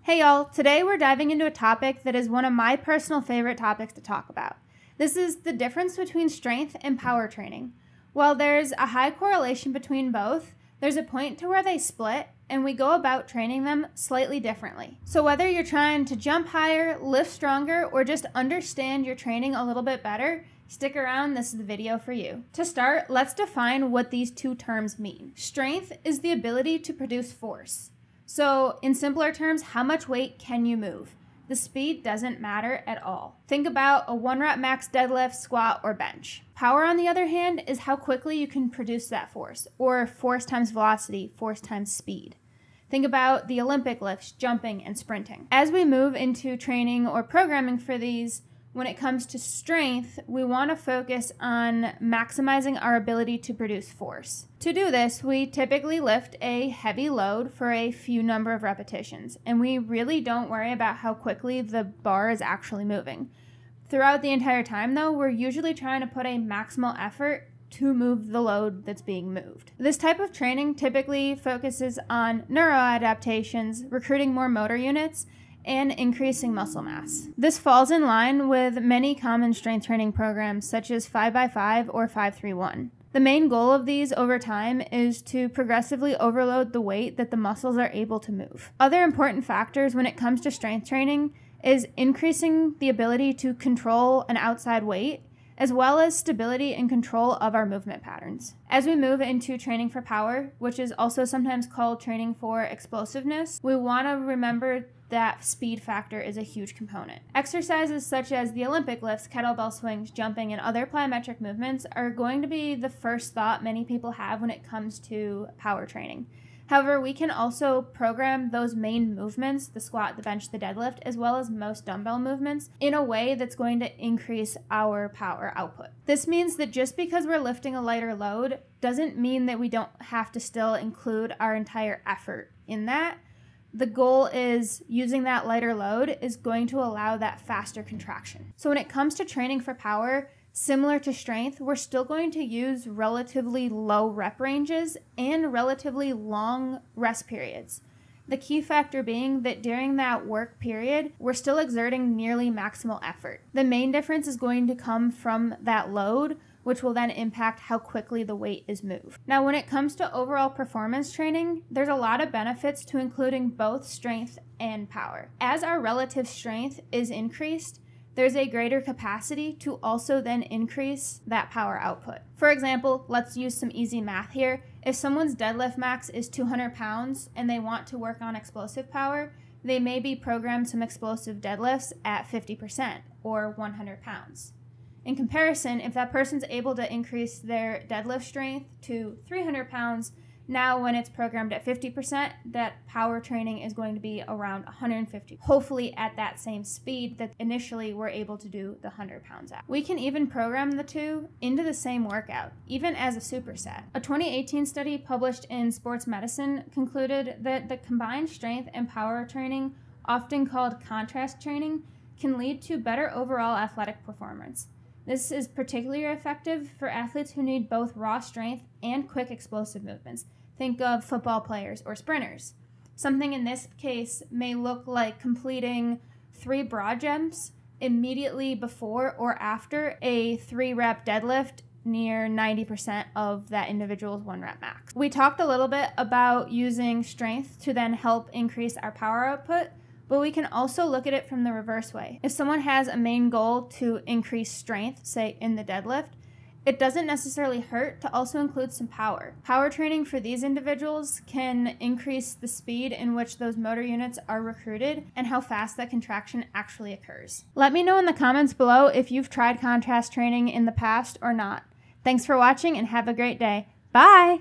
Hey y'all, today we're diving into a topic that is one of my personal favorite topics to talk about. This is the difference between strength and power training. While there's a high correlation between both, there's a point to where they split and we go about training them slightly differently. So whether you're trying to jump higher, lift stronger, or just understand your training a little bit better, stick around, this is the video for you. To start, let's define what these two terms mean. Strength is the ability to produce force. So, in simpler terms, how much weight can you move? The speed doesn't matter at all. Think about a 1-rep max deadlift, squat, or bench. Power, on the other hand, is how quickly you can produce that force, or force times velocity, force times speed. Think about the Olympic lifts, jumping, and sprinting. As we move into training or programming for these, when it comes to strength, we want to focus on maximizing our ability to produce force. To do this, we typically lift a heavy load for a few number of repetitions, and we really don't worry about how quickly the bar is actually moving. Throughout the entire time, though, we're usually trying to put a maximal effort to move the load that's being moved. This type of training typically focuses on neuroadaptations, recruiting more motor units, and increasing muscle mass. This falls in line with many common strength training programs such as 5x5 or 5-3-1. The main goal of these over time is to progressively overload the weight that the muscles are able to move. Other important factors when it comes to strength training is increasing the ability to control an outside weight, as well as stability and control of our movement patterns. As we move into training for power, which is also sometimes called training for explosiveness, we want to remember that speed factor is a huge component. Exercises such as the Olympic lifts, kettlebell swings, jumping, and other plyometric movements are going to be the first thought many people have when it comes to power training. However, we can also program those main movements, the squat, the bench, the deadlift, as well as most dumbbell movements, in a way that's going to increase our power output. This means that just because we're lifting a lighter load doesn't mean that we don't have to still include our entire effort in that. The goal is using that lighter load is going to allow that faster contraction. So when it comes to training for power, similar to strength, we're still going to use relatively low rep ranges and relatively long rest periods. The key factor being that during that work period, we're still exerting nearly maximal effort. The main difference is going to come from that load, which will then impact how quickly the weight is moved. Now, when it comes to overall performance training, there's a lot of benefits to including both strength and power. As our relative strength is increased, there's a greater capacity to also then increase that power output. For example, let's use some easy math here. If someone's deadlift max is 200 pounds and they want to work on explosive power, they may be programmed some explosive deadlifts at 50% or 100 pounds. In comparison, if that person's able to increase their deadlift strength to 300 pounds, now when it's programmed at 50%, that power training is going to be around 150, hopefully at that same speed that initially we're able to do the 100 pounds at. We can even program the two into the same workout, even as a superset. A 2018 study published in Sports Medicine concluded that the combined strength and power training, often called contrast training, can lead to better overall athletic performance. This is particularly effective for athletes who need both raw strength and quick explosive movements. Think of football players or sprinters. Something in this case may look like completing 3 broad jumps immediately before or after a 3-rep deadlift near 90% of that individual's 1-rep max. We talked a little bit about using strength to then help increase our power output, but we can also look at it from the reverse way. If someone has a main goal to increase strength, say in the deadlift, it doesn't necessarily hurt to also include some power. Power training for these individuals can increase the speed in which those motor units are recruited and how fast that contraction actually occurs. Let me know in the comments below if you've tried contrast training in the past or not. Thanks for watching and have a great day. Bye!